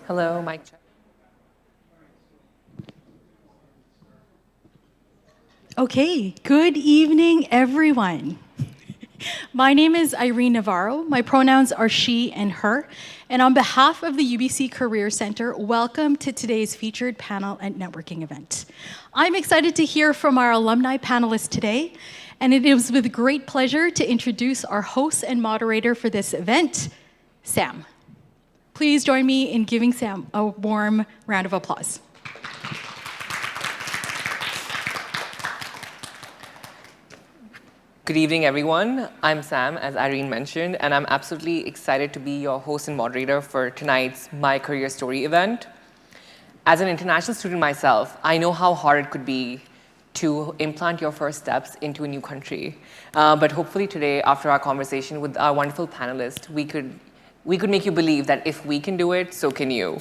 Hello, mic check. Okay, good evening, everyone. My name is Irene Navarro. My pronouns are she and her. And on behalf of the UBC Career Center, welcome to today's featured panel and networking event. I'm excited to hear from our alumni panelists today, and it is with great pleasure to introduce our host and moderator for this event, Sam. Please join me in giving Sam a warm round of applause. Good evening, everyone. I'm Sam, as Irene mentioned, and I'm absolutely excited to be your host and moderator for tonight's My Career Story event. As an international student myself, I know how hard it could be to implant your first steps into a new country. But hopefully today, after our conversation with our wonderful panelists, we could make you believe that if we can do it, so can you.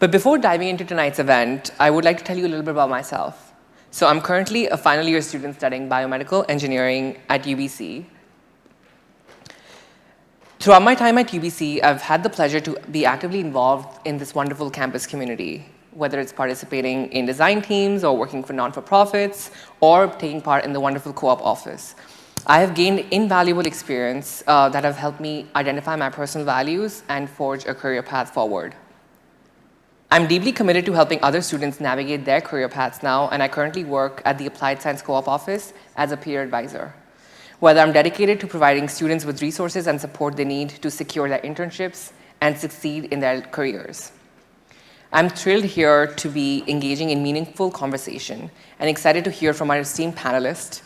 But before diving into tonight's event, I would like to tell you a little bit about myself. So I'm currently a final year student studying biomedical engineering at UBC. Throughout my time at UBC, I've had the pleasure to be actively involved in this wonderful campus community, whether it's participating in design teams or working for non-for-profits or taking part in the wonderful co-op office. I have gained invaluable experience that have helped me identify my personal values and forge a career path forward. I'm deeply committed to helping other students navigate their career paths now, and I currently work at the Applied Science Co-op office as a peer advisor. Whether I'm dedicated to providing students with resources and support they need to secure their internships and succeed in their careers. I'm thrilled here to be engaging in meaningful conversation and excited to hear from our esteemed panelists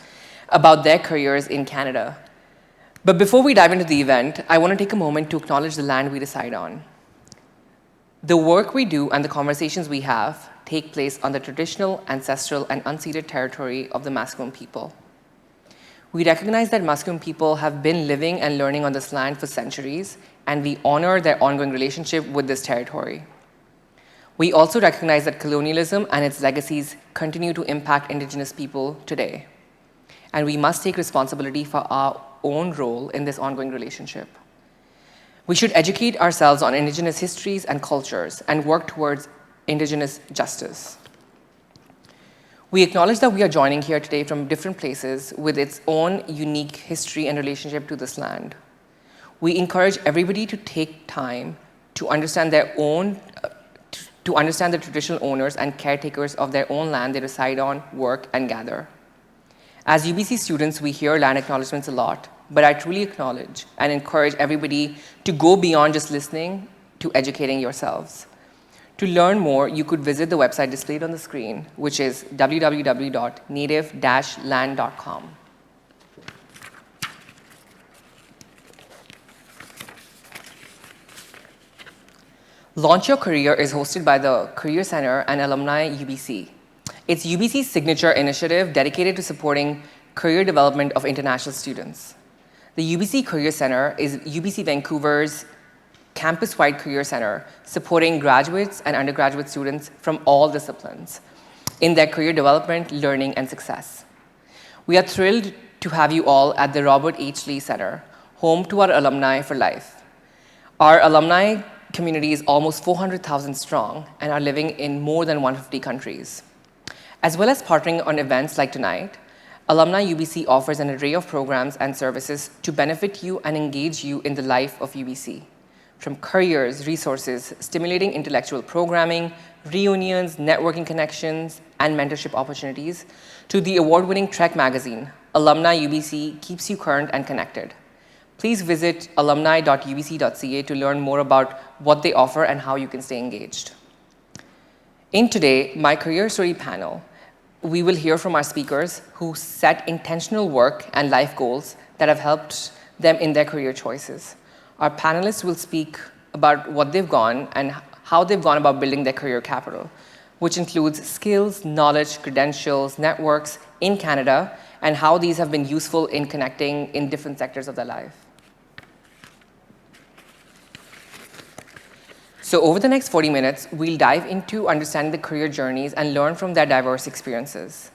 about their careers in Canada. But before we dive into the event, I want to take a moment to acknowledge the land we reside on. The work we do and the conversations we have take place on the traditional, ancestral, and unceded territory of the Musqueam people. We recognize that Musqueam people have been living and learning on this land for centuries, and we honor their ongoing relationship with this territory. We also recognize that colonialism and its legacies continue to impact Indigenous people today, and we must take responsibility for our own role in this ongoing relationship. We should educate ourselves on Indigenous histories and cultures and work towards Indigenous justice. We acknowledge that we are joining here today from different places with its own unique history and relationship to this land. We encourage everybody to take time to understand the traditional owners and caretakers of their own land they reside on, work, and gather. As UBC students, we hear land acknowledgements a lot, but I truly acknowledge and encourage everybody to go beyond just listening to educating yourselves. To learn more, you could visit the website displayed on the screen, which is www.native-land.com. Launch Your Career is hosted by the Career Center and Alumni UBC. It's UBC's signature initiative dedicated to supporting career development of international students. The UBC Career Center is UBC Vancouver's campus-wide career center supporting graduates and undergraduate students from all disciplines in their career development, learning, and success. We are thrilled to have you all at the Robert H. Lee Center, home to our alumni for life. Our alumni community is almost 400,000 strong and are living in more than 150 countries. As well as partnering on events like tonight, Alumni UBC offers an array of programs and services to benefit you and engage you in the life of UBC. From careers, resources, stimulating intellectual programming, reunions, networking connections, and mentorship opportunities, to the award-winning Trek magazine, Alumni UBC keeps you current and connected. Please visit alumni.ubc.ca to learn more about what they offer and how you can stay engaged. In today, My Career Story panel, we will hear from our speakers who set intentional work and life goals that have helped them in their career choices. Our panelists will speak about what they've gone and how they've gone about building their career capital, which includes skills, knowledge, credentials, networks in Canada, and how these have been useful in connecting in different sectors of their life. So over the next 40 minutes, we'll dive into understanding the career journeys and learn from their diverse experiences.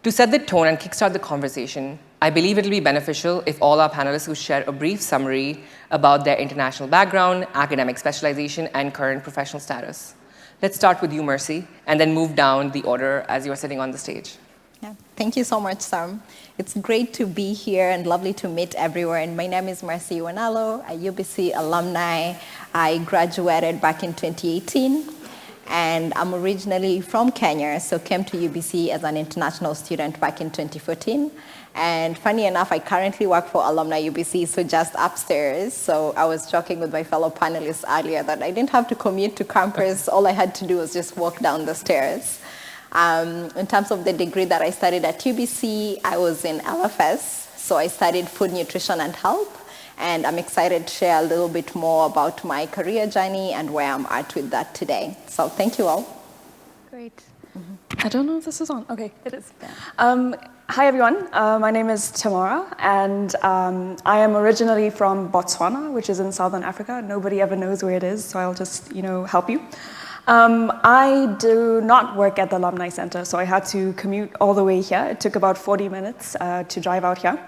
To set the tone and kickstart the conversation, I believe it'll be beneficial if all our panelists would share a brief summary about their international background, academic specialization, and current professional status. Let's start with you, Mercy, and then move down the order as you're sitting on the stage. Yeah, thank you so much, Sam. It's great to be here and lovely to meet everyone. My name is Mercy Wanalo, a UBC alumni. I graduated back in 2018, and I'm originally from Kenya, so came to UBC as an international student back in 2014. And funny enough, I currently work for Alumni UBC, so just upstairs. So I was joking with my fellow panelists earlier that I didn't have to commute to campus. All I had to do was just walk down the stairs. In terms of the degree that I studied at UBC, I was in LFS. So I studied food, nutrition, and health. And I'm excited to share a little bit more about my career journey and where I'm at with that today. So thank you all. Great. I don't know if this is on. Okay, it is. Hi, everyone. My name is Tamara, and I am originally from Botswana, which is in Southern Africa. Nobody ever knows where it is, so I'll just, help you. I do not work at the Alumni Center, so I had to commute all the way here. It took about 40 minutes to drive out here.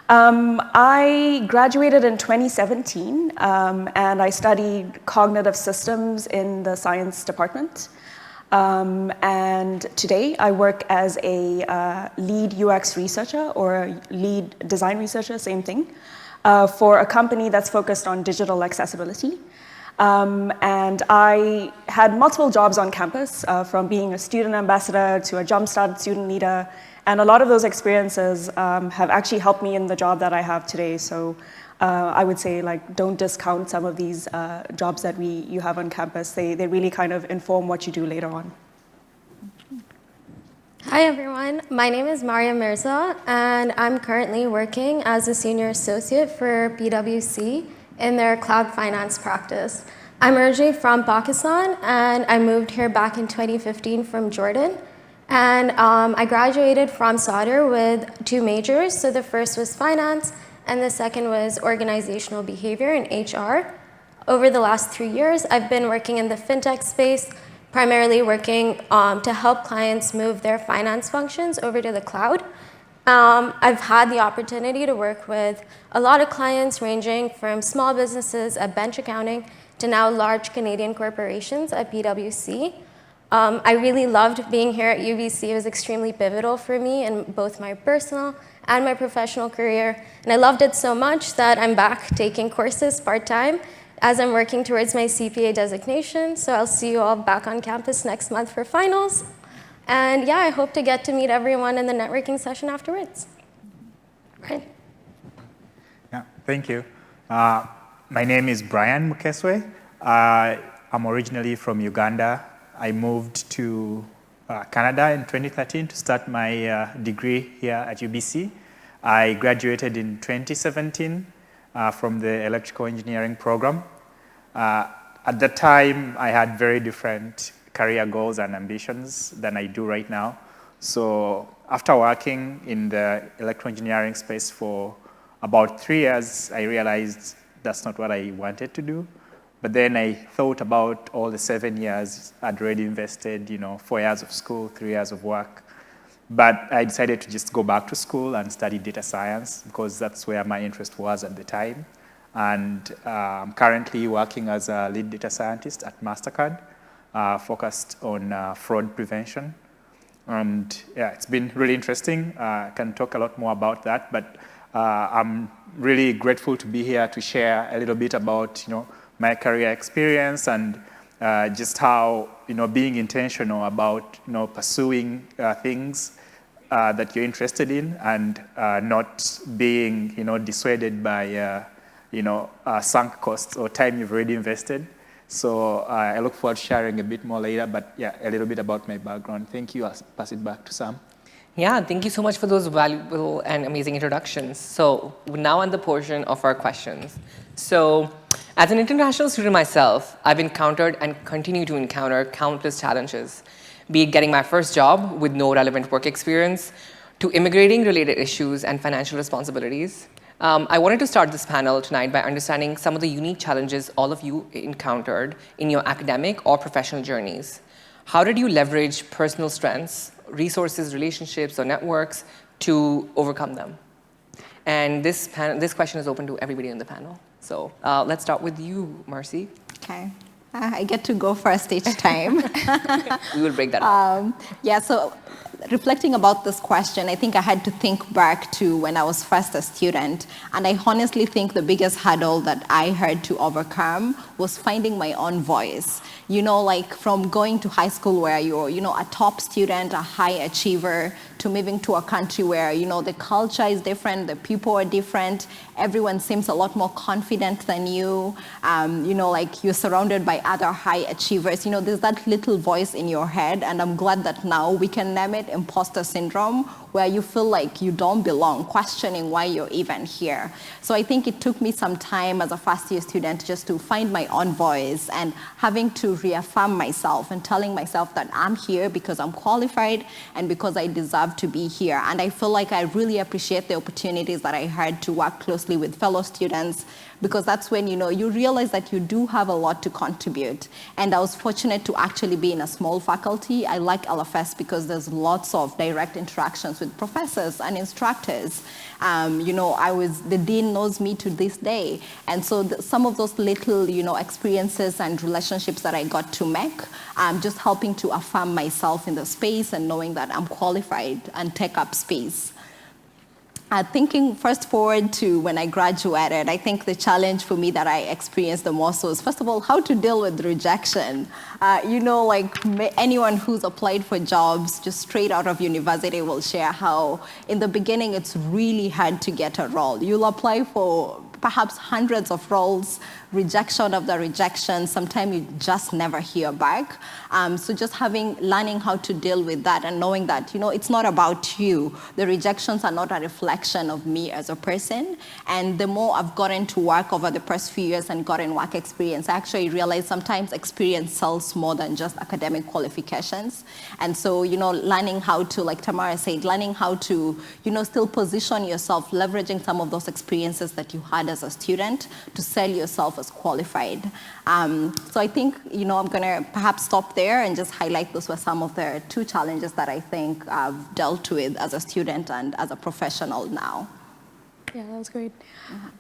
I graduated in 2017, and I studied cognitive systems in the science department. And today I work as a lead UX researcher or a lead design researcher, same thing, for a company that's focused on digital accessibility. And I had multiple jobs on campus, from being a student ambassador to a Jumpstart student leader. And a lot of those experiences have actually helped me in the job that I have today. So I would say, don't discount some of these jobs that you have on campus. They really kind of inform what you do later on. Hi, everyone. My name is Maria Mirza, and I'm currently working as a senior associate for PwC in their cloud finance practice. I'm originally from Pakistan, and I moved here back in 2015 from Jordan. And I graduated from Sauder with 2 majors. So the first was finance, and the second was organizational behavior and HR. Over the last 3 years, I've been working in the fintech space, primarily working to help clients move their finance functions over to the cloud. I've had the opportunity to work with a lot of clients ranging from small businesses at bench accounting to now large Canadian corporations at PwC. I really loved being here at UBC. It was extremely pivotal for me in both my personal and my professional career. And I loved it so much that I'm back taking courses part-time as I'm working towards my CPA designation. So I'll see you all back on campus next month for finals. And yeah, I hope to get to meet everyone in the networking session afterwards. Right. Yeah, thank you. My name is Brian Mukeswe. I'm originally from Uganda. I moved to Canada in 2013 to start my degree here at UBC. I graduated in 2017 from the electrical engineering program. At that time, I had very different career goals and ambitions than I do right now. So after working in the electrical engineering space for about 3 years, I realized that's not what I wanted to do. But then I thought about all the 7 years I'd already invested, 4 years of school, 3 years of work. But I decided to just go back to school and study data science because that's where my interest was at the time. And I'm currently working as a lead data scientist at MasterCard, focused on fraud prevention. And yeah, it's been really interesting. I can talk a lot more about that, but I'm really grateful to be here to share a little bit about, my career experience and just how, being intentional about, pursuing things that you're interested in and not being, dissuaded by, sunk costs or time you've already invested. So I look forward to sharing a bit more later, but yeah, a little bit about my background. Thank you. I'll pass it back to Sam. Yeah, thank you so much for those valuable and amazing introductions. So we're now on the portion of our questions. So as an international student myself, I've encountered and continue to encounter countless challenges, be it getting my first job with no relevant work experience, to immigrating-related issues and financial responsibilities. I wanted to start this panel tonight by understanding some of the unique challenges all of you encountered in your academic or professional journeys. How did you leverage personal strengths, resources, relationships, or networks to overcome them? And this question is open to everybody in the panel. So let's start with you, Marcy. Okay. I get to go first each time. We will break that up. Yeah, so reflecting about this question, I think I had to think back to when I was first a student. And I honestly think the biggest hurdle that I had to overcome was finding my own voice. You know, like from going to high school where you're, a top student, a high achiever, to moving to a country where, the culture is different, the people are different, everyone seems a lot more confident than you, like you're surrounded by other high achievers. There's that little voice in your head, and I'm glad that now we can name it imposter syndrome, where you feel like you don't belong, questioning why you're even here. So I think it took me some time as a first-year student just to find my own voice and having to reaffirm myself and telling myself that I'm here because I'm qualified and because I deserve to be here. And I feel like I really appreciate the opportunities that I had to work closely with fellow students, because that's when you realize that you do have a lot to contribute. And I was fortunate to actually be in a small faculty. I like LFS because there's lots of direct interactions with professors and instructors. The dean knows me to this day. And so some of those little, experiences and relationships that I got to make, just helping to affirm myself in the space and knowing that I'm qualified and take up space. Thinking first forward to when I graduated, I think the challenge for me that I experienced the most was, first of all, how to deal with rejection. Anyone who's applied for jobs just straight out of university will share how in the beginning it's really hard to get a role. You'll apply for perhaps hundreds of roles, rejection of the rejection, sometimes you just never hear back. So just learning how to deal with that and knowing that, it's not about you. The rejections are not a reflection of me as a person. And the more I've gotten to work over the past few years and gotten work experience, I actually realized sometimes experience sells more than just academic qualifications. And so, learning how to, like Tamara said, learning how to, still position yourself, leveraging some of those experiences that you had as a student to sell yourself as qualified. So I think, I'm going to perhaps stop there and just highlight those were some of the two challenges that I think I've dealt with as a student and as a professional now. Yeah, that was great.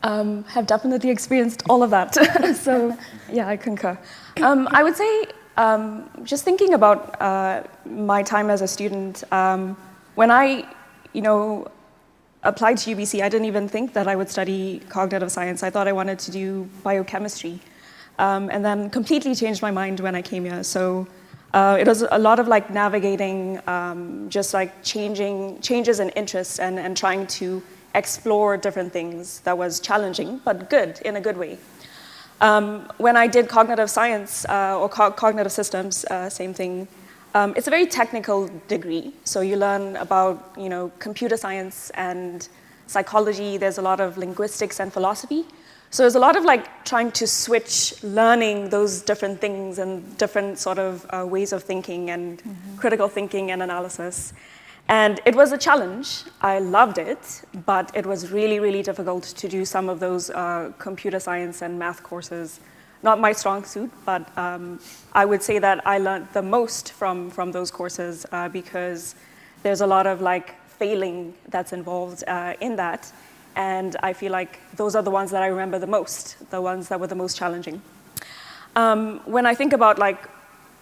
Have definitely experienced all of that. So yeah, I concur. I would say, just thinking about my time as a student, when I, applied to UBC, I didn't even think that I would study cognitive science. I thought I wanted to do biochemistry. And then completely changed my mind when I came here. So it was a lot of navigating, just changes in interest and trying to explore different things that was challenging, but good, in a good way. When I did cognitive science or cognitive systems, same thing. It's a very technical degree, so you learn about computer science and psychology. There's a lot of linguistics and philosophy. So there's a lot of trying to switch, learning those different things and different sort of ways of thinking and critical thinking and analysis. And it was a challenge. I loved it, but it was really, really difficult to do some of those computer science and math courses. Not my strong suit, but I would say that I learned the most from those courses because there's a lot of failing that's involved in that. And I feel like those are the ones that I remember the most, the ones that were the most challenging. When I think about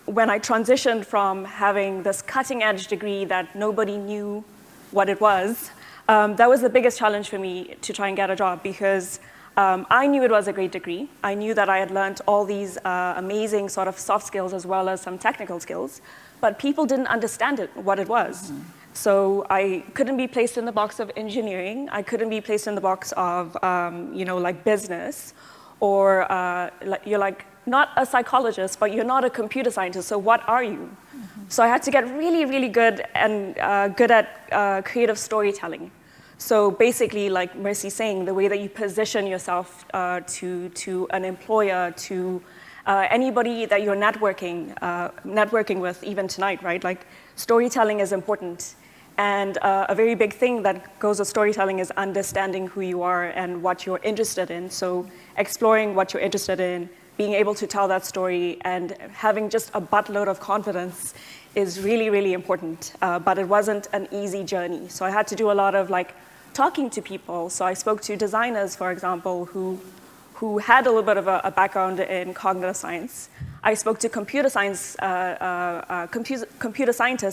when I transitioned from having this cutting edge degree that nobody knew what it was, that was the biggest challenge for me to try and get a job because I knew it was a great degree. I knew that I had learned all these amazing sort of soft skills as well as some technical skills, but people didn't understand what it was. So I couldn't be placed in the box of engineering. I couldn't be placed in the box of, business, or you're not a psychologist, but you're not a computer scientist. So what are you? So I had to get really, really good and good at creative storytelling. So basically, like Mercy's saying, the way that you position yourself to an employer, to anybody that you're networking with, even tonight, right? Storytelling is important. And a very big thing that goes with storytelling is understanding who you are and what you're interested in. So exploring what you're interested in, being able to tell that story, and having just a buttload of confidence is really, really important. But it wasn't an easy journey. So I had to do a lot of talking to people. So I spoke to designers, for example, who had a little bit of a background in cognitive science. I spoke to computer scientists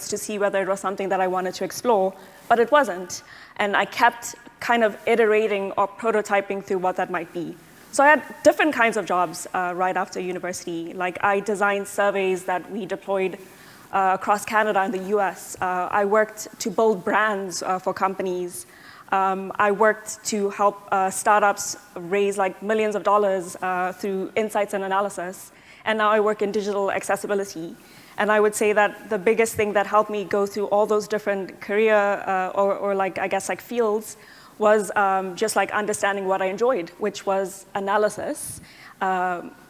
to see whether it was something that I wanted to explore, but it wasn't. And I kept kind of iterating or prototyping through what that might be. So I had different kinds of jobs right after university. Like I designed surveys that we deployed across Canada and the US. I worked to build brands for companies. I worked to help startups raise like millions of dollars through insights and analysis. And now I work in digital accessibility. And I would say that the biggest thing that helped me go through all those different career or like, I guess, like fields was just like understanding what I enjoyed, which was analysis,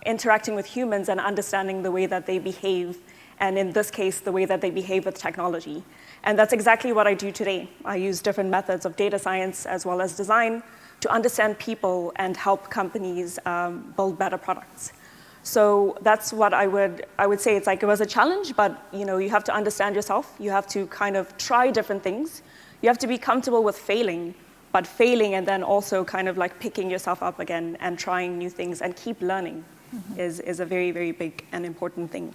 interacting with humans and understanding the way that they behave, and in this case, the way that they behave with technology. And that's exactly what I do today. I use different methods of data science as well as design to understand people and help companies build better products. So that's what I would say. It's like it was a challenge, but you have to understand yourself. You have to kind of try different things. You have to be comfortable with failing, but failing and then also kind of like picking yourself up again and trying new things and keep learning is a very, very big and important thing.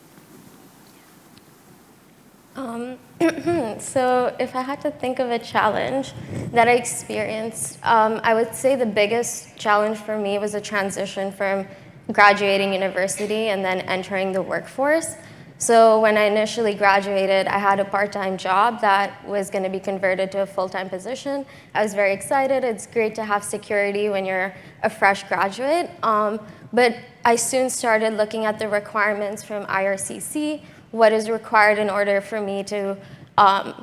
So if I had to think of a challenge that I experienced, I would say the biggest challenge for me was a transition from graduating university and then entering the workforce. So when I initially graduated, I had a part-time job that was going to be converted to a full-time position. I was very excited. It's great to have security when you're a fresh graduate. But I soon started looking at the requirements from IRCC, what is required in order for me to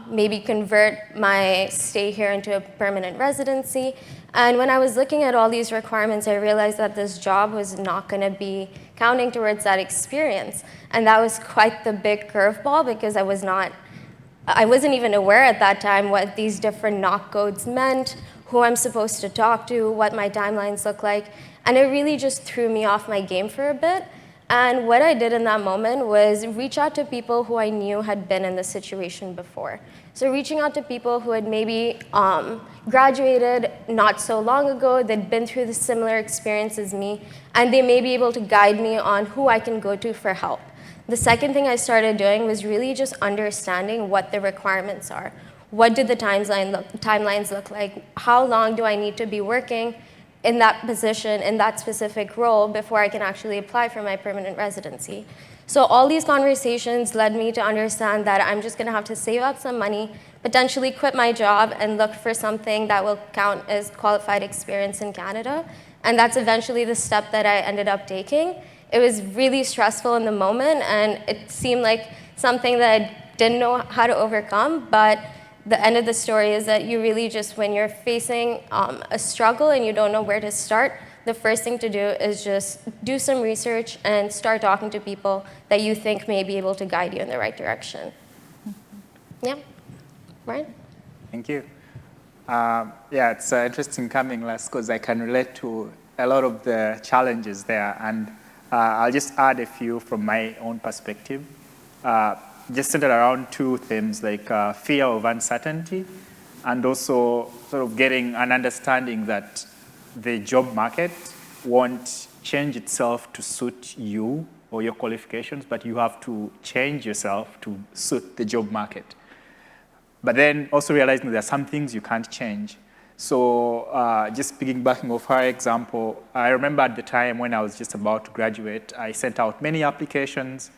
maybe convert my stay here into a permanent residency. And when I was looking at all these requirements, I realized that this job was not going to be counting towards that experience. And that was quite the big curveball because I wasn't even aware at that time what these different knock codes meant, who I'm supposed to talk to, what my timelines look like. And it really just threw me off my game for a bit. And what I did in that moment was reach out to people who I knew had been in this situation before. So reaching out to people who had maybe graduated not so long ago, they'd been through the similar experience as me, and they may be able to guide me on who I can go to for help. The second thing I started doing was really just understanding what the requirements are. What do the timelines look like? How long do I need to be working in that position, in that specific role, before I can actually apply for my permanent residency? So all these conversations led me to understand that I'm just going to have to save up some money, potentially quit my job, and look for something that will count as qualified experience in Canada. And that's eventually the step that I ended up taking. It was really stressful in the moment, and it seemed like something that I didn't know how to overcome, but the end of the story is that you really just, when you're facing a struggle and you don't know where to start, the first thing to do is just do some research and start talking to people that you think may be able to guide you in the right direction. Yeah, Ryan? Thank you. Yeah, it's interesting coming last because I can relate to a lot of the challenges there. And I'll just add a few from my own perspective. Just centered around two themes, like fear of uncertainty and also sort of getting an understanding that the job market won't change itself to suit you or your qualifications, but you have to change yourself to suit the job market. But then also realizing there are some things you can't change. So just piggybacking off her example, I remember at the time when I was just about to graduate, I sent out many applications.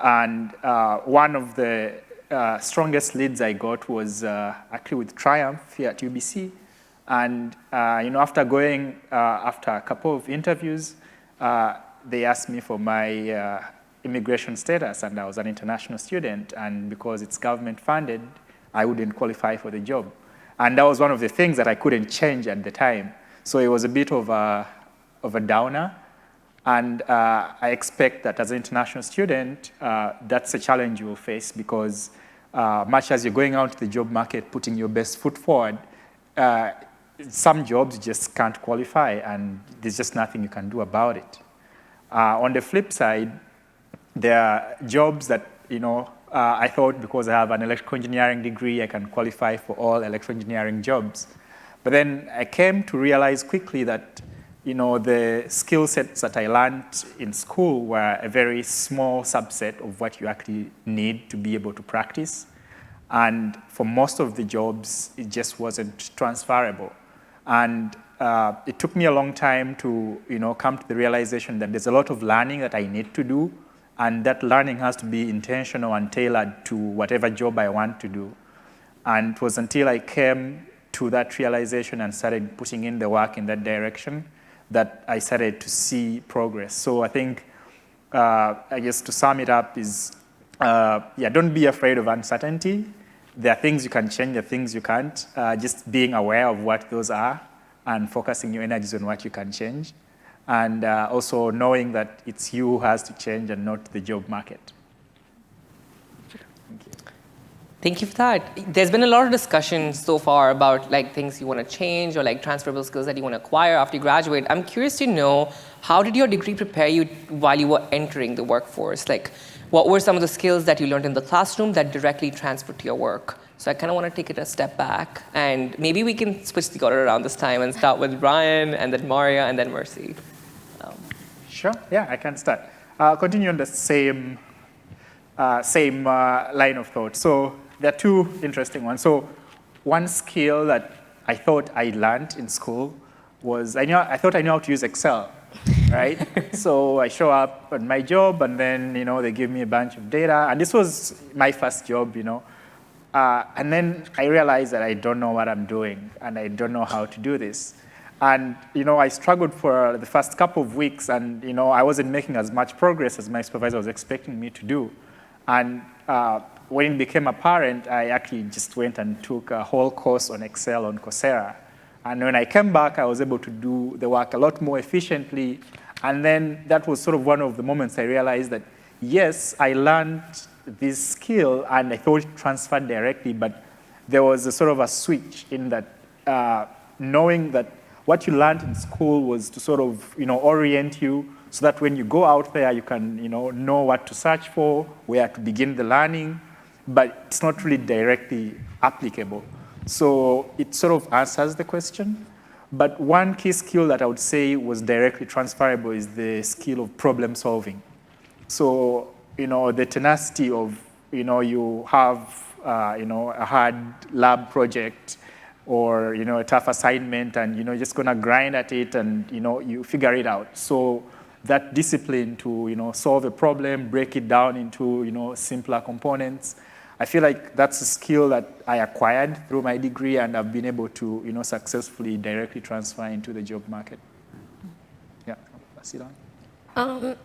And one of the strongest leads I got was actually with Triumph here at UBC. And after after a couple of interviews, they asked me for my immigration status, and I was an international student. And because it's government funded, I wouldn't qualify for the job. And that was one of the things that I couldn't change at the time. So it was a bit of a downer. And I expect that as an international student, that's a challenge you will face because much as you're going out to the job market, putting your best foot forward, some jobs just can't qualify, and there's just nothing you can do about it. On the flip side, there are jobs that, I thought because I have an electrical engineering degree, I can qualify for all electrical engineering jobs. But then I came to realize quickly that the skill sets that I learned in school were a very small subset of what you actually need to be able to practice. And for most of the jobs, it just wasn't transferable. And it took me a long time to come to the realization that there's a lot of learning that I need to do, and that learning has to be intentional and tailored to whatever job I want to do. And it was until I came to that realization and started putting in the work in that direction that I started to see progress. So I think, I guess to sum it up is, don't be afraid of uncertainty. There are things you can change, there are things you can't. Just being aware of what those are and focusing your energies on what you can change. And also knowing that it's you who has to change and not the job market. Thank you. Thank you for that. There's been a lot of discussion so far about things you want to change or transferable skills that you want to acquire after you graduate. I'm curious to know, how did your degree prepare you while you were entering the workforce? What were some of the skills that you learned in the classroom that directly transferred to your work? So I kind of want to take it a step back, and maybe we can switch the order around this time and start with Brian, and then Maria, and then Mercy. Sure, yeah, I can start. Continue on the same line of thought. So there are two interesting ones. So one skill that I thought I learned in school was I thought I knew how to use Excel, right? So I show up at my job, and then they give me a bunch of data, and this was my first job, and then I realized that I don't know what I'm doing, and I don't know how to do this. And I struggled for the first couple of weeks, and I wasn't making as much progress as my supervisor was expecting me to do. And when it became apparent, I actually just went and took a whole course on Excel on Coursera. And when I came back, I was able to do the work a lot more efficiently. And then that was sort of one of the moments I realized that, yes, I learned this skill, and I thought it transferred directly, but there was a sort of a switch in that knowing that what you learned in school was to sort of orient you so that when you go out there, you can know what to search for, where to begin the learning, but it's not really directly applicable. So it sort of answers the question. But one key skill that I would say was directly transferable is the skill of problem solving. So the tenacity of you have a hard lab project or a tough assignment, and you're just gonna grind at it, and you figure it out. So that discipline to solve a problem, break it down into simpler components, I feel like that's a skill that I acquired through my degree, and I've been able to successfully directly transfer into the job market. Yeah, pass it on.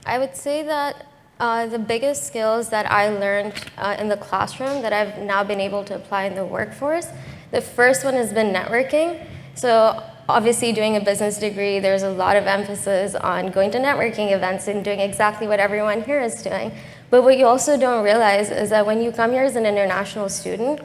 I would say that the biggest skills that I learned in the classroom that I've now been able to apply in the workforce, the first one has been networking. So obviously doing a business degree, there's a lot of emphasis on going to networking events and doing exactly what everyone here is doing. But what you also don't realize is that when you come here as an international student,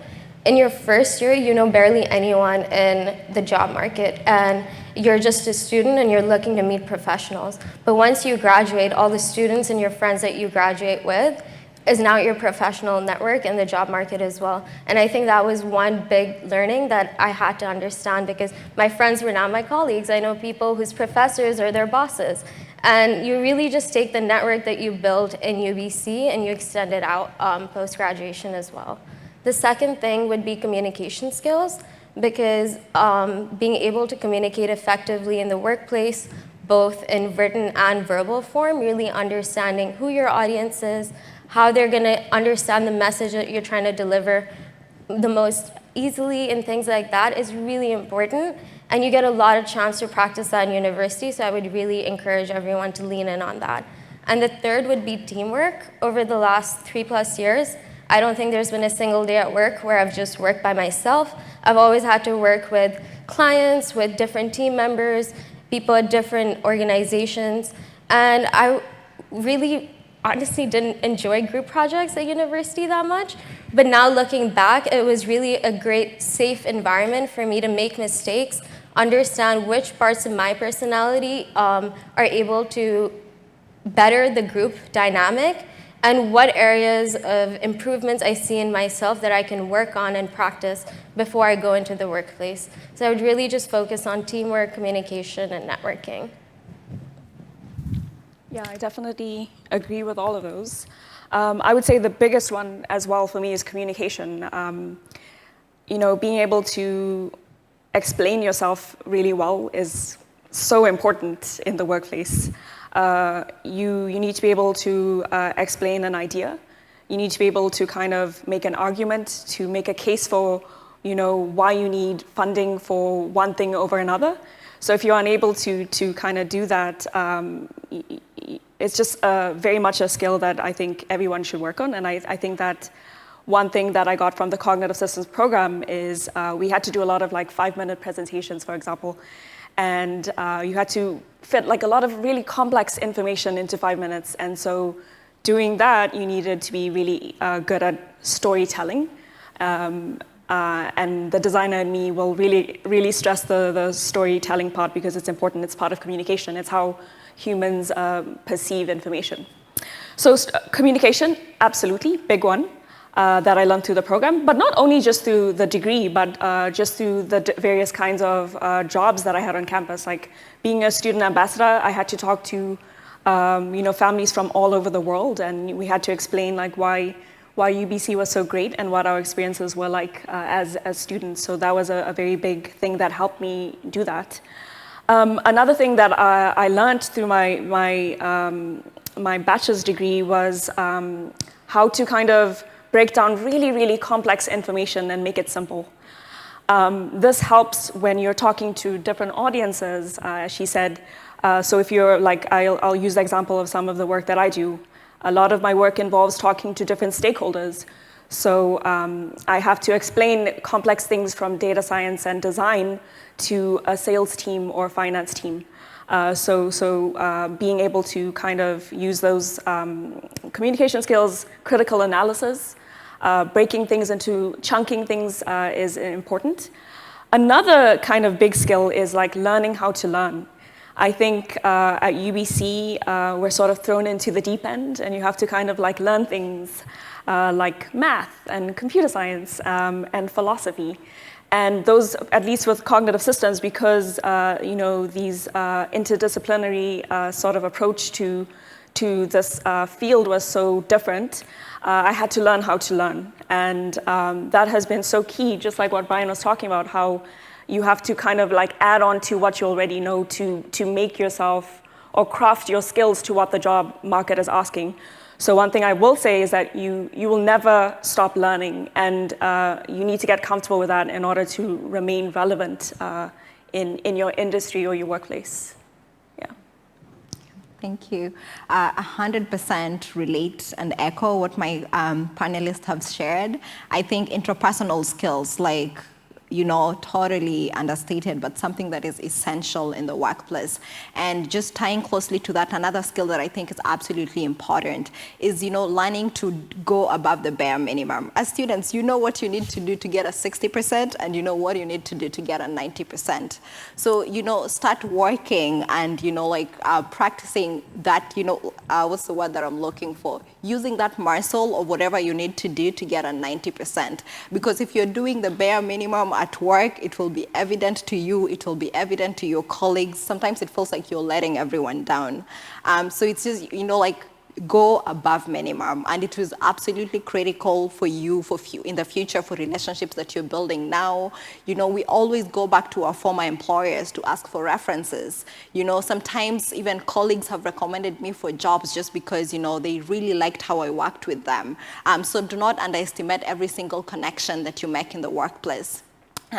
in your first year, you know barely anyone in the job market, and you're just a student and you're looking to meet professionals. But once you graduate, all the students and your friends that you graduate with is now your professional network in the job market as well. And I think that was one big learning that I had to understand, because my friends were now my colleagues. I know people whose professors are their bosses. And you really just take the network that you build in UBC and you extend it out post-graduation as well. The second thing would be communication skills, because being able to communicate effectively in the workplace, both in written and verbal form, really understanding who your audience is, how they're going to understand the message that you're trying to deliver the most easily, and things like that is really important. And you get a lot of chance to practice that in university, so I would really encourage everyone to lean in on that. And the third would be teamwork. Over the last 3+ years, I don't think there's been a single day at work where I've just worked by myself. I've always had to work with clients, with different team members, people at different organizations. And I really honestly didn't enjoy group projects at university that much. But now looking back, it was really a great, safe environment for me to make mistakes, understand which parts of my personality are able to better the group dynamic, and what areas of improvements I see in myself that I can work on and practice before I go into the workplace. So I would really just focus on teamwork, communication, and networking. Yeah, I definitely agree with all of those. I would say the biggest one as well for me is communication. Being able to explain yourself really well is so important in the workplace. You need to be able to explain an idea. You need to be able to kind of make an argument, to make a case for, why you need funding for one thing over another. So if you're unable to kind of do that, it's just very much a skill that I think everyone should work on. And I think that one thing that I got from the Cognitive Systems program is we had to do a lot of 5-minute presentations, for example. And you had to fit a lot of really complex information into 5 minutes. And so doing that, you needed to be really good at storytelling. And the designer in me will really, really stress the storytelling part because it's important. It's part of communication. It's how humans perceive information. So communication, absolutely, big one. That I learned through the program, but not only just through the degree, but just through the various kinds of jobs that I had on campus. Like being a student ambassador, I had to talk to families from all over the world, and we had to explain why UBC was so great and what our experiences were like as students. So that was a very big thing that helped me do that. Another thing that I learned through my bachelor's degree was how to kind of break down really, really complex information and make it simple. This helps when you're talking to different audiences, as she said. So if you're I'll use the example of some of the work that I do. A lot of my work involves talking to different stakeholders. So I have to explain complex things from data science and design to a sales team or finance team. So being able to kind of use those communication skills, critical analysis, breaking things into chunking things is important. Another kind of big skill is learning how to learn. I think at UBC we're sort of thrown into the deep end, and you have to kind of learn things like math and computer science and philosophy. And those, at least with cognitive systems, because these interdisciplinary sort of approach to this field was so different, I had to learn how to learn. And that has been so key, just like what Brian was talking about, how you have to kind of add on to what you already know to make yourself or craft your skills to what the job market is asking. So one thing I will say is that you will never stop learning, and you need to get comfortable with that in order to remain relevant in your industry or your workplace. Yeah. Thank you. 100% relate and echo what my panelists have shared. I think interpersonal skills totally understated, but something that is essential in the workplace. And just tying closely to that, another skill that I think is absolutely important is, learning to go above the bare minimum. As students, you know what you need to do to get a 60%, and you know what you need to do to get a 90%. So, start working and, practicing that, what's the word that I'm looking for? Using that muscle or whatever you need to do to get a 90%. Because if you're doing the bare minimum at work, it will be evident to you, it will be evident to your colleagues. Sometimes it feels like you're letting everyone down. So it's just, go above minimum. And it is absolutely critical for you in the future for relationships that you're building now. We always go back to our former employers to ask for references. Sometimes even colleagues have recommended me for jobs just because, they really liked how I worked with them. So do not underestimate every single connection that you make in the workplace.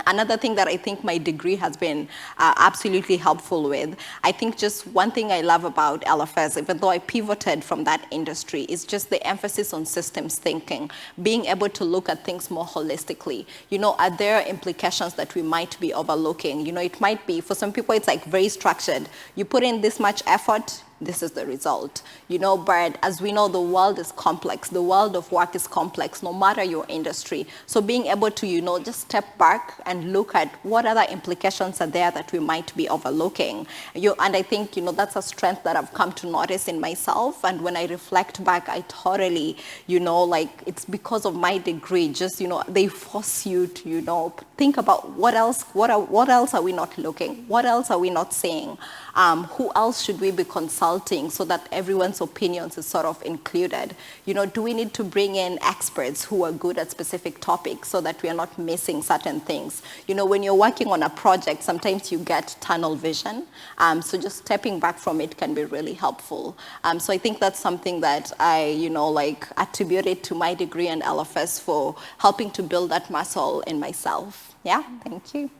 Another thing that I think my degree has been absolutely helpful with, I think just one thing I love about LFS, even though I pivoted from that industry, is just the emphasis on systems thinking, being able to look at things more holistically. Are there implications that we might be overlooking? It might be, for some people, it's very structured. You put in this much effort, this is the result. But as we know, the world is complex. The world of work is complex, no matter your industry. So being able to, just step back and look at what other implications are there that we might be overlooking. And I think, that's a strength that I've come to notice in myself. And when I reflect back, I totally, it's because of my degree, just, they force you to, think about what else are we not looking? What else are we not seeing? Who else should we be consulting so that everyone's opinions is sort of included? Do we need to bring in experts who are good at specific topics so that we are not missing certain things? When you're working on a project, sometimes you get tunnel vision. So just stepping back from it can be really helpful. So I think that's something that I, attributed to my degree and LFS for helping to build that muscle in myself. Yeah, thank you.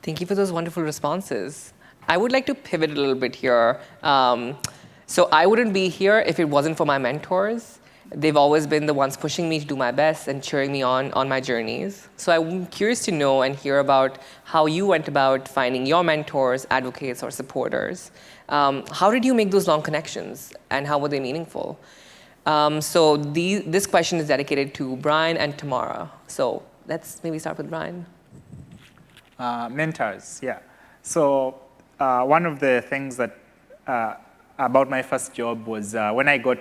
Thank you for those wonderful responses. I would like to pivot a little bit here. So I wouldn't be here if it wasn't for my mentors. They've always been the ones pushing me to do my best and cheering me on my journeys. So I'm curious to know and hear about how you went about finding your mentors, advocates, or supporters. How did you make those long connections, and how were they meaningful? So this question is dedicated to Brian and Tamara. So let's maybe start with Brian. Mentors, yeah. So one of the things that about my first job was when I got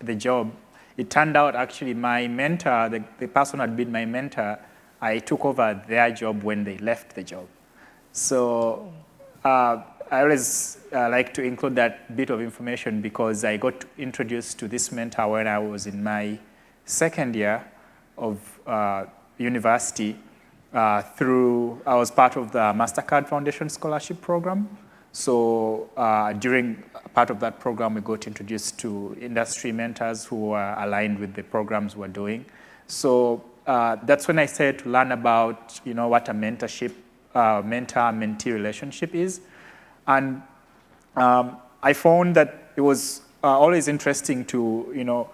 the job, it turned out actually my mentor, the person who had been my mentor, I took over their job when they left the job. So I always like to include that bit of information because I got introduced to this mentor when I was in my second year of university. I was part of the MasterCard Foundation Scholarship Program. So during part of that program, we got introduced to industry mentors who are aligned with the programs we're doing. So that's when I started to learn about, what a mentor-mentee relationship is. And I found that it was always interesting to,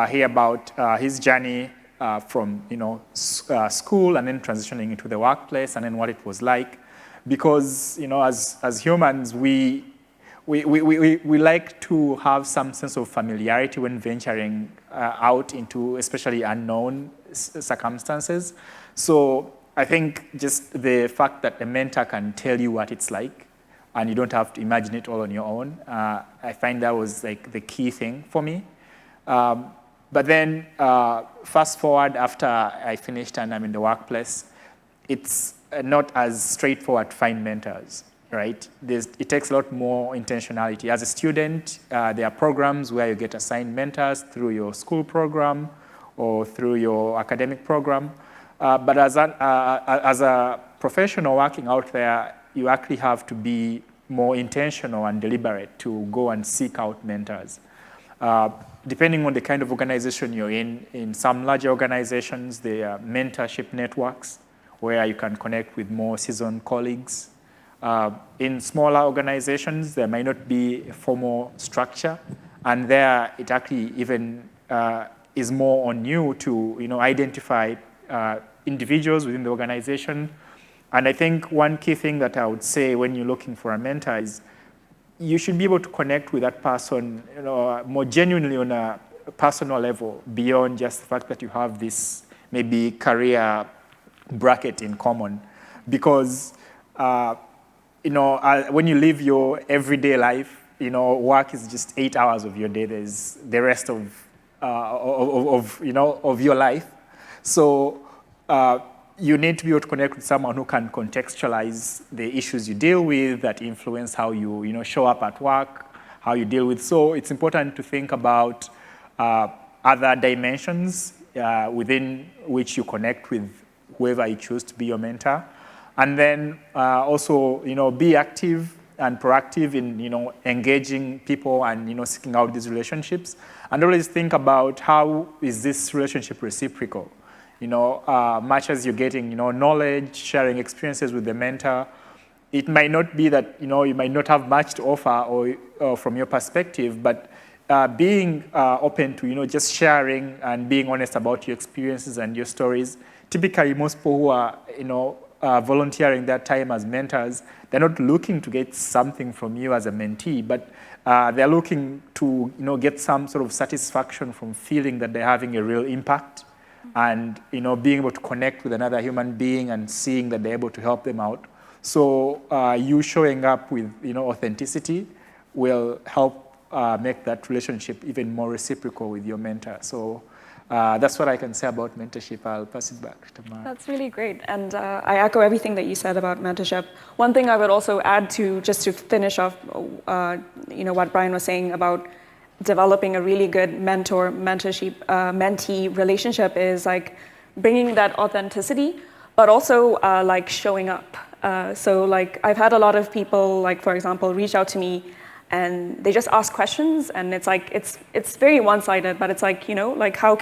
hear about his journey from school and then transitioning into the workplace and then what it was like, because as humans we like to have some sense of familiarity when venturing out into especially unknown circumstances. So I think just the fact that a mentor can tell you what it's like and you don't have to imagine it all on your own, I find that was like the key thing for me. But then fast forward after I finished and I'm in the workplace, it's not as straightforward to find mentors, right? It takes a lot more intentionality. As a student, there are programs where you get assigned mentors through your school program or through your academic program. But as a professional working out there, you actually have to be more intentional and deliberate to go and seek out mentors. Depending on the kind of organization you're in some larger organizations, there are mentorship networks where you can connect with more seasoned colleagues. In smaller organizations, there might not be a formal structure, and there it actually even is more on you to identify individuals within the organization. And I think one key thing that I would say when you're looking for a mentor is you should be able to connect with that person more genuinely on a personal level beyond just the fact that you have this maybe career bracket in common. Because when you live your everyday life, work is just 8 hours of your day. There's the rest of your life. So you need to be able to connect with someone who can contextualize the issues you deal with that influence how you show up at work, how you deal with. So it's important to think about other dimensions within which you connect with whoever you choose to be your mentor. And then also, be active and proactive in, engaging people and, seeking out these relationships. And always think about how is this relationship reciprocal? Much as you're getting, knowledge, sharing experiences with the mentor, it might not be that, you might not have much to offer or from your perspective, but being open to, just sharing and being honest about your experiences and your stories. Typically, most people who are, volunteering their time as mentors, they're not looking to get something from you as a mentee, but they're looking to get some sort of satisfaction from feeling that they're having a real impact, and being able to connect with another human being and seeing that they're able to help them out. So you showing up with authenticity will help make that relationship even more reciprocal with your mentor. So that's what I can say about mentorship. I'll pass it back to Mara. That's really great. And I echo everything that you said about mentorship. One thing I would also add to, just to finish off, what Brian was saying about developing a really good mentee relationship is like bringing that authenticity, but also like showing up. So like I've had a lot of people, like for example, reach out to me and they just ask questions, and it's like it's very one-sided, but it's like like how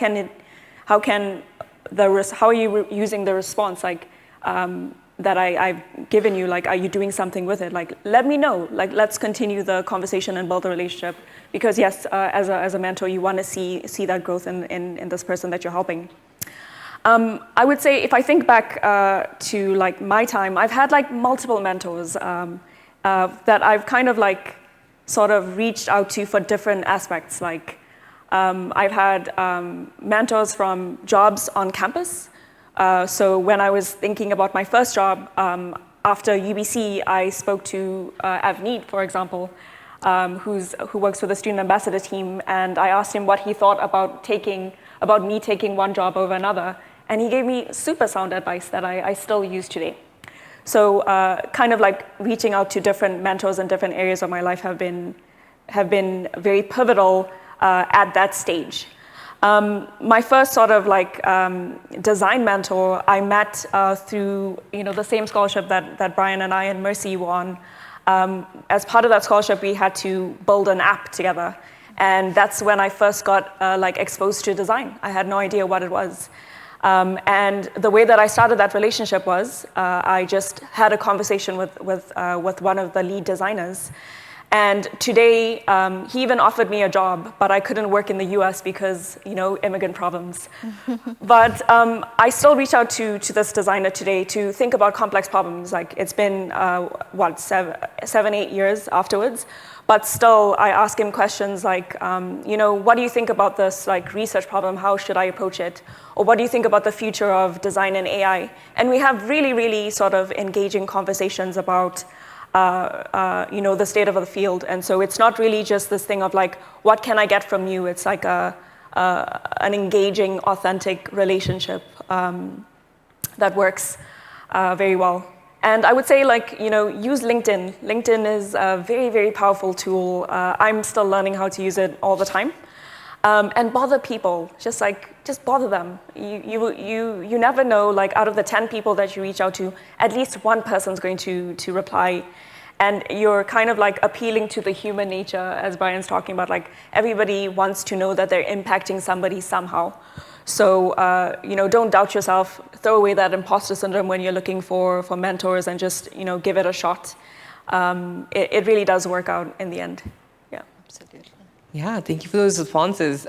are you using the response like that I've given you? Like, are you doing something with it? Like, let me know. Like, let's continue the conversation and build a relationship. Because yes, as a mentor, you want to see that growth in this person that you're helping. I would say if I think back to like my time, I've had like multiple mentors that I've kind of like sort of reached out to for different aspects. Like I've had mentors from jobs on campus. So when I was thinking about my first job after UBC, I spoke to Avneet, for example, who works for the student ambassador team, and I asked him what he thought about me taking one job over another, and he gave me super sound advice that I still use today. So kind of like reaching out to different mentors in different areas of my life have been very pivotal at that stage. My first sort of like design mentor I met through the same scholarship that Brian and I and Mercy were on. As part of that scholarship, we had to build an app together, and that's when I first got like exposed to design. I had no idea what it was. And the way that I started that relationship was I just had a conversation with one of the lead designers. And today, he even offered me a job, but I couldn't work in the US because, immigrant problems. But I still reach out to this designer today to think about complex problems. Like it's been, 7-8 years afterwards. But still, I ask him questions like, what do you think about this like research problem? How should I approach it? Or what do you think about the future of design and AI? And we have really, really sort of engaging conversations about the state of the field. And so it's not really just this thing of like, what can I get from you? It's like an engaging, authentic relationship that works very well. And I would say like, use LinkedIn. LinkedIn is a very, very powerful tool. I'm still learning how to use it all the time. And bother people, just bother them. You never know, like out of the 10 people that you reach out to, at least one person's going to reply. And you're kind of like appealing to the human nature, as Brian's talking about, like everybody wants to know that they're impacting somebody somehow. So, don't doubt yourself, throw away that imposter syndrome when you're looking for mentors and just, give it a shot. It really does work out in the end. Yeah. Absolutely. Yeah, thank you for those responses.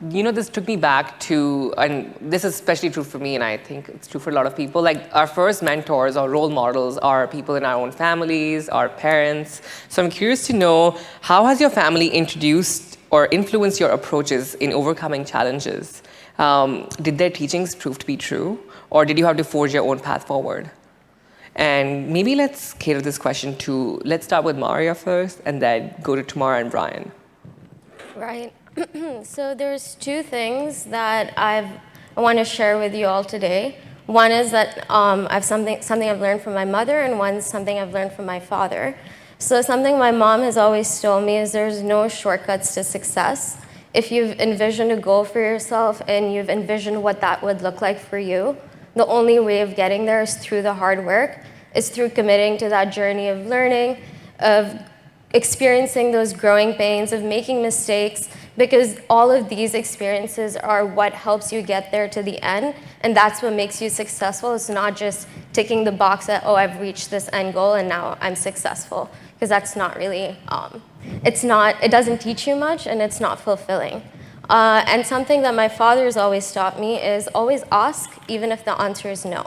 This took me back to, and this is especially true for me, and I think it's true for a lot of people, like our first mentors or role models are people in our own families, our parents. So I'm curious to know, how has your family introduced or influenced your approaches in overcoming challenges? Did their teachings prove to be true, or did you have to forge your own path forward? And maybe let's cater this question to, let's start with Maria first, and then go to Tamara and Brian. Right. So there's two things that I want to share with you all today. One is that I've something I've learned from my mother, and one's something I've learned from my father. So something my mom has always told me is there's no shortcuts to success. If you've envisioned a goal for yourself and you've envisioned what that would look like for you, the only way of getting there is through the hard work, is through committing to that journey of learning, of experiencing those growing pains, of making mistakes, because all of these experiences are what helps you get there to the end, and that's what makes you successful. It's not just ticking the box that, oh, I've reached this end goal and now I'm successful, because that's not really, it doesn't teach you much and it's not fulfilling. And something that my father has always taught me is always ask, even if the answer is no.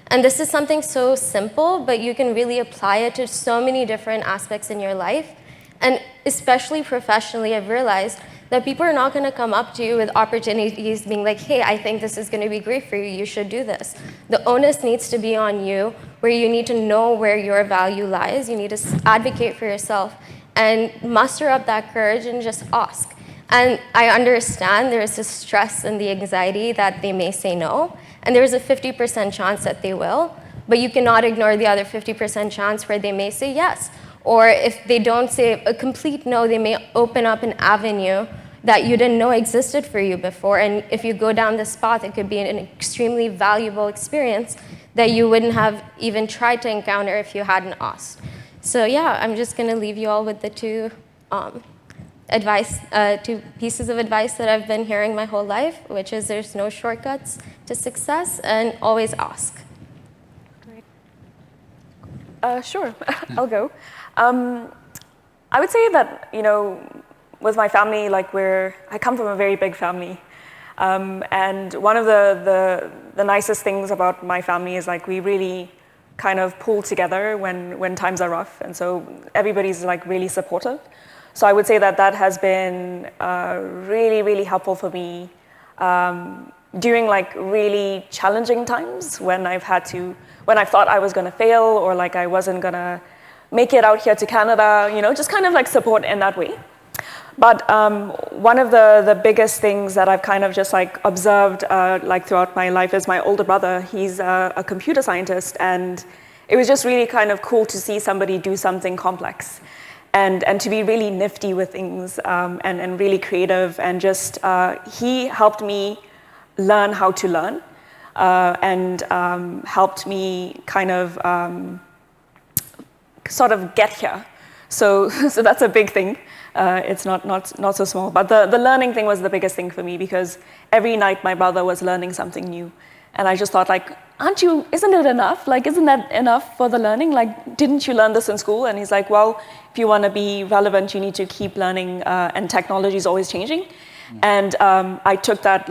And this is something so simple, but you can really apply it to so many different aspects in your life. And especially professionally, I've realized that people are not going to come up to you with opportunities being like, hey, I think this is going to be great for you, you should do this. The onus needs to be on you, where you need to know where your value lies. You need to advocate for yourself and muster up that courage and just ask. And I understand there's the stress and the anxiety that they may say no, and there's a 50% chance that they will, but you cannot ignore the other 50% chance where they may say yes. Or if they don't say a complete no, they may open up an avenue that you didn't know existed for you before. And if you go down this path, it could be an extremely valuable experience that you wouldn't have even tried to encounter if you hadn't asked. So yeah, I'm just going to leave you all with the two pieces of advice that I've been hearing my whole life, which is there's no shortcuts to success, and always ask. Sure, I'll go. I would say that, with my family, I come from a very big family. And one of the nicest things about my family is we really kind of pull together when times are rough. And so everybody's really supportive. So I would say that has been really, really helpful for me during really challenging times when I thought I was going to fail, or I wasn't going to make it out here to Canada, just kind of support in that way. But one of the biggest things that I've kind of just observed throughout my life is my older brother. He's a computer scientist, and it was just really kind of cool to see somebody do something complex and to be really nifty with things and really creative. And just he helped me learn how to learn and helped me kind of sort of get here. So that's a big thing. It's not so small. But the learning thing was the biggest thing for me, because every night my brother was learning something new. And I just thought isn't it enough? Isn't that enough for the learning? Didn't you learn this in school? And he's like, well, if you want to be relevant, you need to keep learning, and technology is always changing. And I took that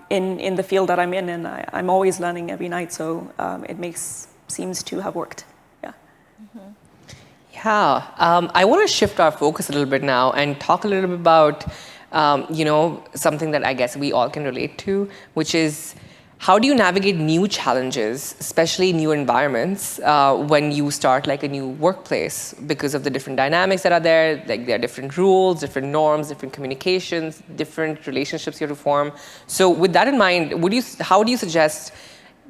in the field that I'm in, and I'm always learning every night. So it seems to have worked. Yeah. Mm-hmm. Yeah, I want to shift our focus a little bit now and talk a little bit about, something that I guess we all can relate to, which is how do you navigate new challenges, especially new environments, when you start a new workplace, because of the different dynamics that are there. There are different rules, different norms, different communications, different relationships you have to form. So with that in mind, how do you suggest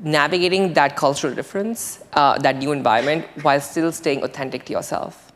navigating that cultural difference, that new environment, while still staying authentic to yourself?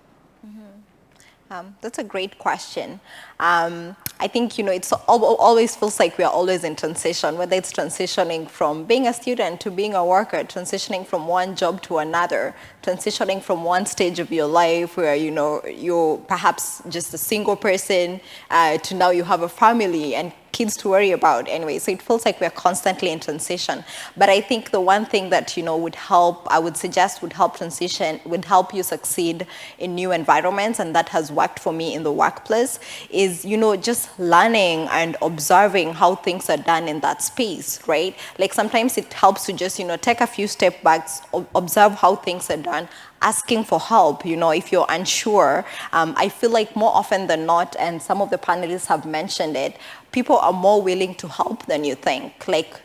That's a great question. I think, it's always feels like we are always in transition, whether it's transitioning from being a student to being a worker, transitioning from one job to another, transitioning from one stage of your life where, you're perhaps just a single person to now you have a family and kids to worry about anyway. So it feels like we're constantly in transition. But I think the one thing that, I would suggest would help you succeed in new environments, and that has worked for me in the workplace, is, just learning and observing how things are done in that space, right? Sometimes it helps to just, take a few step backs, observe how things are done, asking for help, if you're unsure. I feel like more often than not, and some of the panelists have mentioned it, people are more willing to help than you think.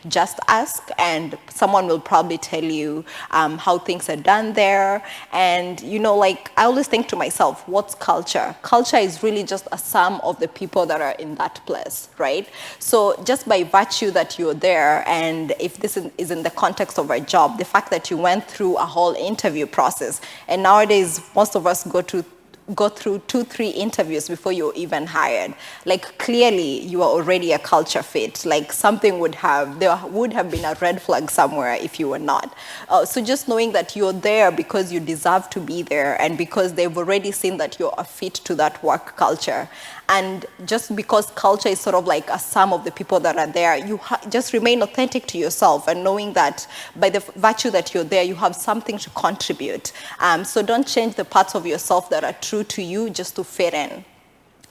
Just ask, and someone will probably tell you how things are done there. And, I always think to myself, what's culture? Culture is really just a sum of the people that are in that place, right? So just by virtue that you're there, and if this is in the context of a job, the fact that you went through a whole interview process, and nowadays most of us go through 2-3 interviews before you're even hired. Clearly you are already a culture fit. There would have been a red flag somewhere if you were not. So just knowing that you're there because you deserve to be there, and because they've already seen that you're a fit to that work culture. And just because culture is sort of a sum of the people that are there, you just remain authentic to yourself, and knowing that by the virtue that you're there, you have something to contribute. So don't change the parts of yourself that are true to you just to fit in.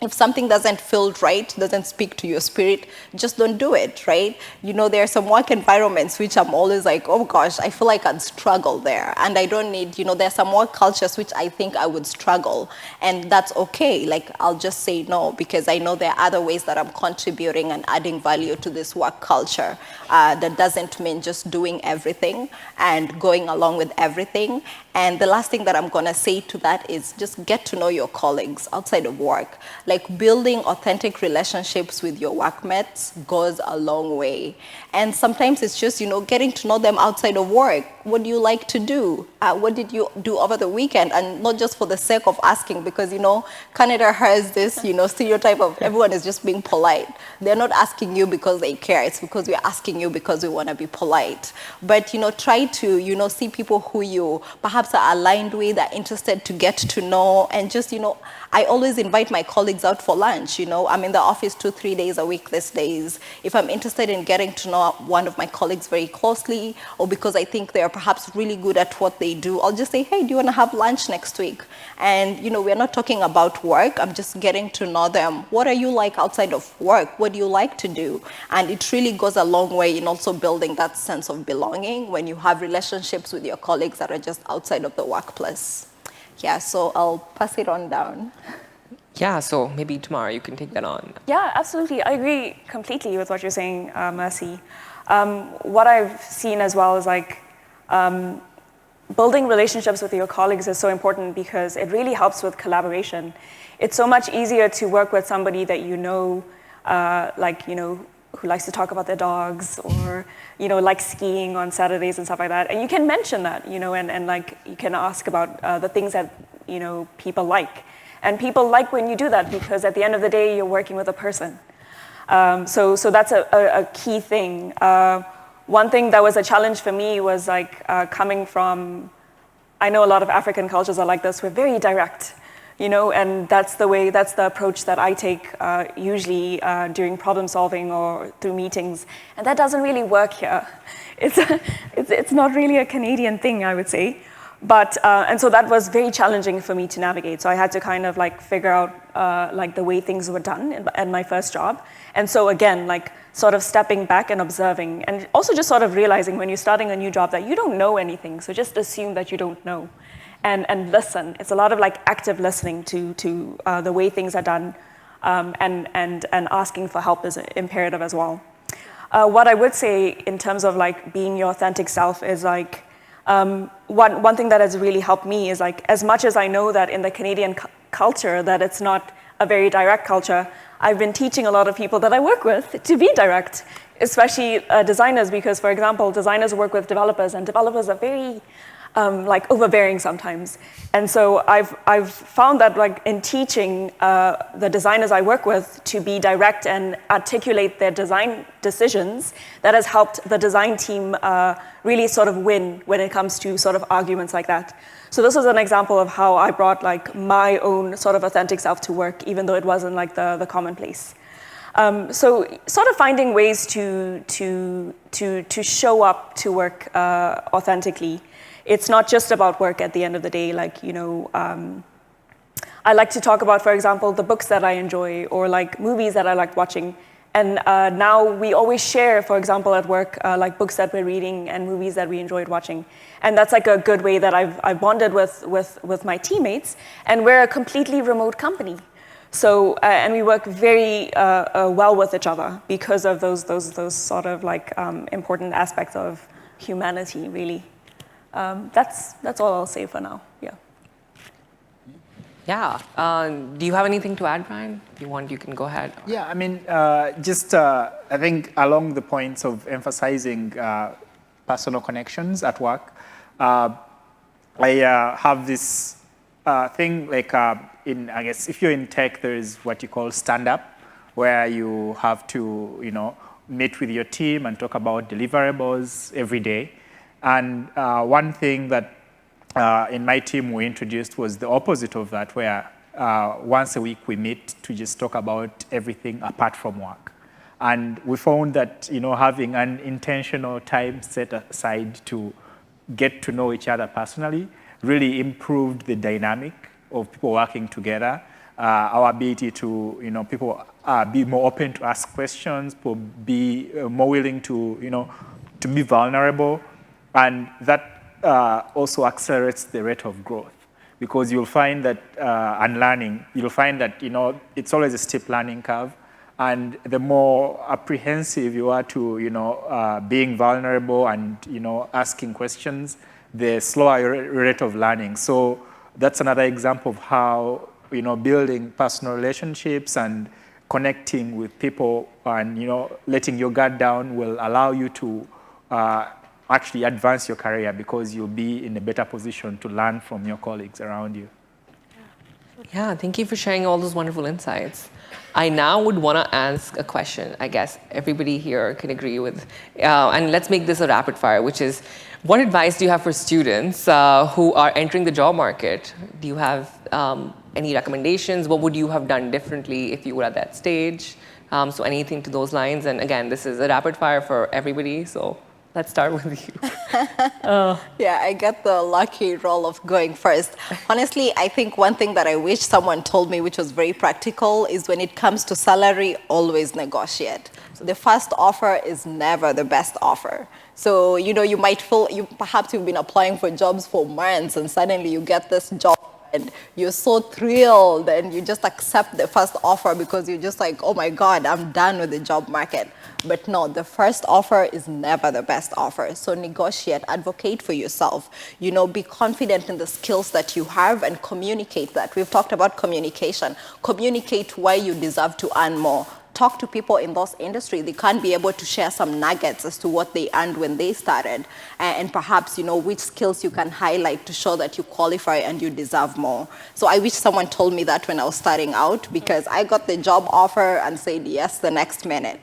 if something doesn't feel right, doesn't speak to your spirit, just don't do it, right? You know, there are some work environments which I'm always like, oh gosh, I feel like I'd struggle there. And I don't need, you know, there are some work cultures which I think I would struggle. And that's okay. Like, I'll just say no, because I know there are other ways that I'm contributing and adding value to this work culture. That doesn't mean just doing everything and going along with everything. And the last thing that I'm gonna say to that is just get to know your colleagues outside of work. Like, building authentic relationships with your workmates goes a long way. And sometimes it's just, you know, getting to know them outside of work. What do you like to do? What did you do over the weekend? And not just for the sake of asking, because, you know, Canada has this, you know, stereotype of everyone is just being polite. They're not asking you because they care. It's because we're asking you because we want to be polite. But, you know, try to, you know, see people who you perhaps are aligned with, are interested to get to know, and just, you know, I always invite my colleagues out for lunch. You know, I'm in the office 2-3 days a week these days. If I'm interested in getting to know one of my colleagues very closely, or because I think they're perhaps really good at what they do, I'll just say, hey, do you want to have lunch next week? And, you know, we're not talking about work. I'm just getting to know them. What are you like outside of work? What do you like to do? And it really goes a long way in also building that sense of belonging when you have relationships with your colleagues that are just outside of the workplace. Yeah, so I'll pass it on down. Yeah, so maybe tomorrow you can take that on. Yeah, absolutely. I agree completely with what you're saying, Mercy. What I've seen as well is like building relationships with your colleagues is so important because it really helps with collaboration. It's so much easier to work with somebody that you know, like, you know, who likes to talk about their dogs, or, you know, like skiing on Saturdays and stuff like that. And you can mention that, you know, and like you can ask about the things that, you know, people like. And people like when you do that because at the end of the day, you're working with a person. So that's a key thing. One thing that was a challenge for me was like coming from, I know a lot of African cultures are like this, we're very direct. You know, and that's the approach that I take usually during problem solving or through meetings, and that doesn't really work here. It's not really a Canadian thing, I would say, but and so that was very challenging for me to navigate. So I had to kind of like figure out like the way things were done at my first job, and so again, like sort of stepping back and observing, and also just sort of realizing when you're starting a new job that you don't know anything, so just assume that you don't know. And listen. It's a lot of like active listening to the way things are done, and asking for help is imperative as well. What I would say in terms of like being your authentic self is like one thing that has really helped me is like, as much as I know that in the Canadian culture that it's not a very direct culture, I've been teaching a lot of people that I work with to be direct, especially designers, because for example, designers work with developers, and developers are very like overbearing sometimes. And so I've found that like in teaching the designers I work with to be direct and articulate their design decisions, that has helped the design team really sort of win when it comes to sort of arguments like that. So this is an example of how I brought like my own sort of authentic self to work, even though it wasn't like the commonplace. So sort of finding ways to show up to work authentically. It's not just about work at the end of the day. Like, you know, I like to talk about, for example, the books that I enjoy, or like movies that I like watching. And now we always share, for example, at work, like books that we're reading and movies that we enjoyed watching. And that's like a good way that I've bonded with my teammates. And we're a completely remote company. So, and we work very well with each other because of those sort of like important aspects of humanity, really. That's all I'll say for now. Yeah. Yeah. Do you have anything to add, Brian? If you want, you can go ahead. Yeah, I mean, just I think along the points of emphasizing personal connections at work, I have this thing like I guess if you're in tech, there is what you call stand-up, where you have to, you know, meet with your team and talk about deliverables every day. And one thing that in my team we introduced was the opposite of that, where once a week we meet to just talk about everything apart from work. And we found that, you know, having an intentional time set aside to get to know each other personally really improved the dynamic of people working together. our ability to, people be more open to ask questions, to be more willing to, to be vulnerable. And that also accelerates the rate of growth, because you'll find that, and learning, you'll find that, it's always a steep learning curve. And the more apprehensive you are to, being vulnerable and, asking questions, the slower your rate of learning. So that's another example of how, building personal relationships and connecting with people and, letting your guard down will allow you to actually advance your career, because you'll be in a better position to learn from your colleagues around you. Yeah, thank you for sharing all those wonderful insights. I now would want to ask a question, I guess everybody here can agree with. And let's make this a rapid fire, which is, what advice do you have for students who are entering the job market? Do you have any recommendations? What would you have done differently if you were at that stage? So anything to those lines. And again, this is a rapid fire for everybody, so let's start with you. Yeah, I get the lucky role of going first. Honestly, I think one thing that I wish someone told me, which was very practical, is when it comes to salary, always negotiate. So the first offer is never the best offer. So, you might feel, perhaps you've been applying for jobs for months and suddenly you get this job and you're so thrilled and you just accept the first offer because you're just like, oh my God, I'm done with the job market. But no, the first offer is never the best offer. So negotiate, advocate for yourself, be confident in the skills that you have and communicate that. We've talked about communication. Communicate why you deserve to earn more. Talk to people in those industries. They can't be able to share some nuggets as to what they earned when they started, and perhaps, which skills you can highlight to show that you qualify and you deserve more. So I wish someone told me that when I was starting out, because I got the job offer and said yes the next minute.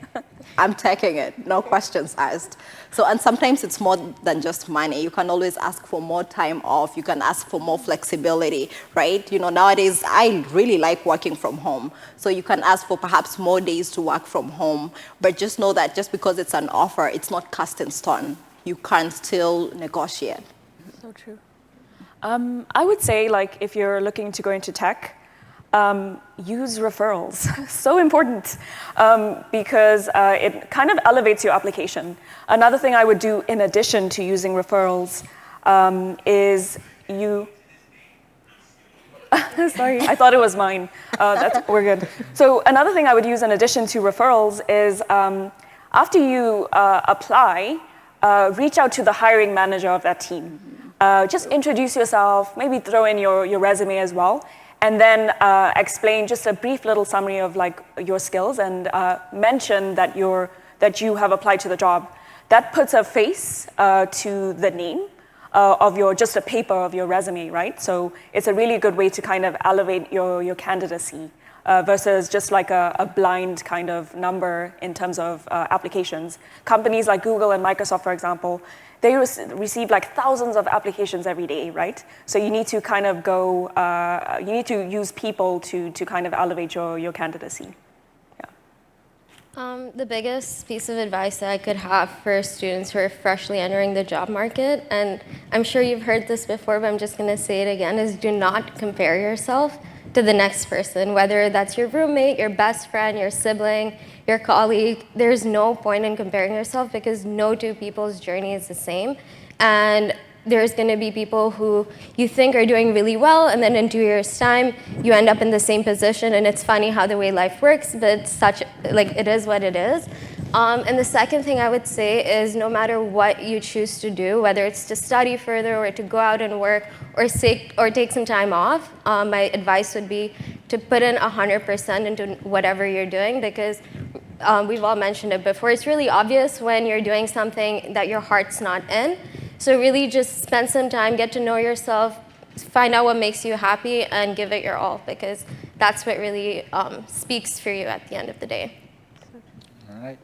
I'm taking it, no questions asked. So, and sometimes it's more than just money. You can always ask for more time off. You can ask for more flexibility, right? Nowadays, I really like working from home. So you can ask for perhaps more days to work from home. But just know that just because it's an offer, it's not cast in stone. You can still negotiate. So true. I would say, if you're looking to go into tech, use referrals. So important, because it kind of elevates your application. Another thing I would do in addition to using referrals is sorry, I thought it was mine. We're good. So another thing I would use in addition to referrals is after you apply, reach out to the hiring manager of that team. Just introduce yourself, maybe throw in your resume as well. And then explain just a brief little summary of your skills and mention that you have applied to the job. That puts a face to the name of just a paper of your resume, right? So it's a really good way to kind of elevate your candidacy versus just like a blind kind of number in terms of applications. Companies like Google and Microsoft, for example, they receive thousands of applications every day, right? So you need to kind of you need to use people to kind of elevate your candidacy. Yeah. The biggest piece of advice that I could have for students who are freshly entering the job market, and I'm sure you've heard this before, but I'm just going to say it again, is do not compare yourself to the next person, whether that's your roommate, your best friend, your sibling, your colleague. There's no point in comparing yourself because no two people's journey is the same. And there's going to be people who you think are doing really well, and then in 2 years' time, you end up in the same position. And it's funny how the way life works, but it is what it is. And the second thing I would say is no matter what you choose to do, whether it's to study further or to go out and work or take some time off, my advice would be to put in 100% into whatever you're doing, because we've all mentioned it before. It's really obvious when you're doing something that your heart's not in. So really just spend some time, get to know yourself, find out what makes you happy, and give it your all, because that's what really speaks for you at the end of the day. All right.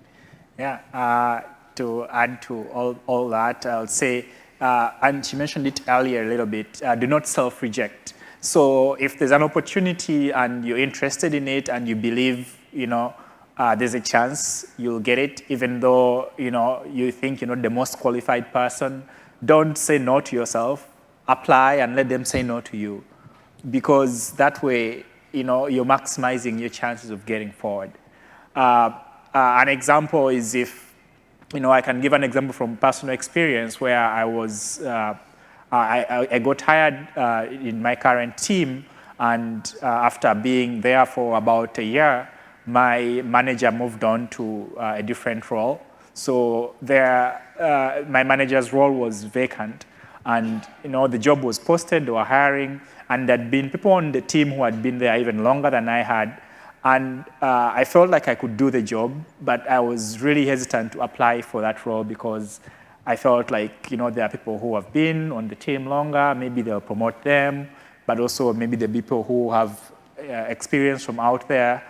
Yeah, to add to all that, I'll say, and she mentioned it earlier a little bit, do not self-reject. So if there's an opportunity and you're interested in it and you believe, there's a chance you'll get it, even though, you think you're not the most qualified person, don't say no to yourself. Apply and let them say no to you. Because that way, you're maximizing your chances of getting forward. An example is if, I can give an example from personal experience where I was, I got hired in my current team, and after being there for about a year, my manager moved on to a different role. So my manager's role was vacant, and the job was posted, they were hiring, and there'd been people on the team who had been there even longer than I had. And I felt like I could do the job, but I was really hesitant to apply for that role because I felt like, there are people who have been on the team longer, maybe they'll promote them, but also maybe the people who have experience from out there.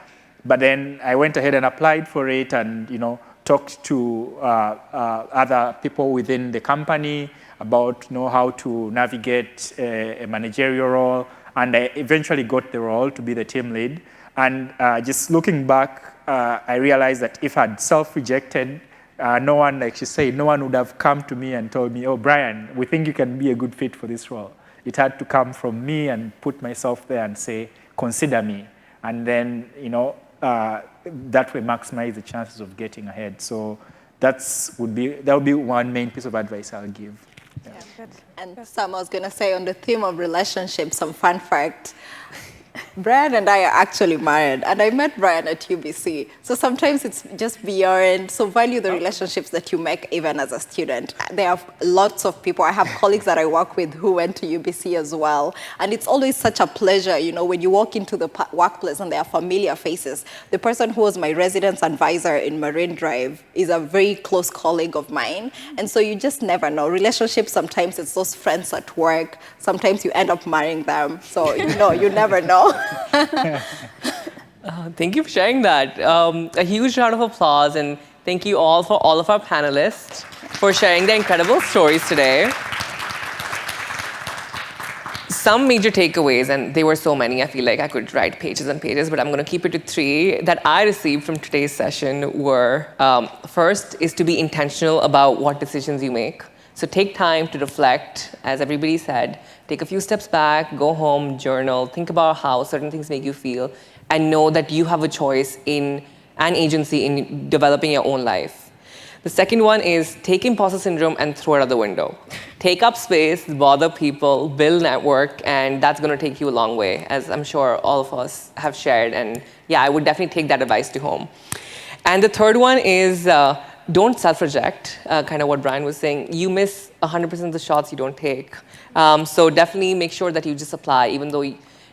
But then I went ahead and applied for it and, talked to other people within the company about how to navigate a managerial role, and I eventually got the role to be the team lead. And just looking back, I realized that if I'd self-rejected, no one, like she said, no one would have come to me and told me, oh, Brian, we think you can be a good fit for this role. It had to come from me and put myself there and say, consider me. And then, that way maximize the chances of getting ahead. So that would be one main piece of advice I'll give. Yeah. Good. And Sam, I was going to say on the theme of relationships, some fun fact. Brian and I are actually married, and I met Brian at UBC. So sometimes it's just beyond, so value the relationships that you make even as a student. There are lots of people, I have colleagues that I work with who went to UBC as well. And it's always such a pleasure, when you walk into the workplace and there are familiar faces. The person who was my residence advisor in Marine Drive is a very close colleague of mine. And so you just never know. Relationships, sometimes it's those friends at work. Sometimes you end up marrying them. So, you never know. Thank you for sharing that. A huge round of applause, and thank you all for all of our panelists for sharing their incredible stories today. Some major takeaways, and there were so many, I feel like I could write pages and pages, but I'm going to keep it to 3 that I received from today's session were, first is to be intentional about what decisions you make. So take time to reflect, as everybody said, take a few steps back, go home, journal, think about how certain things make you feel, and know that you have a choice in an agency in developing your own life. The second one is take imposter syndrome and throw it out the window. Take up space, bother people, build network, and that's going to take you a long way, as I'm sure all of us have shared. And yeah, I would definitely take that advice to home. And the third one is don't self-reject, kind of what Brian was saying. You miss 100% of the shots you don't take. So definitely make sure that you just apply, even though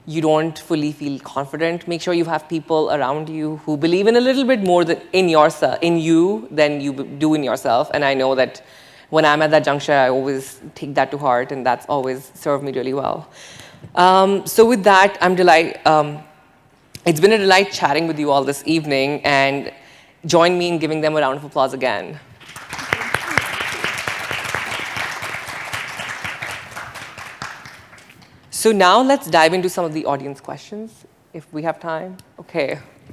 you don't fully feel confident. Make sure you have people around you who believe in a little bit more in you than you do in yourself. And I know that when I'm at that juncture, I always take that to heart, and that's always served me really well. So with that, it's been a delight chatting with you all this evening, and join me in giving them a round of applause again. So now let's dive into some of the audience questions, if we have time. Okay.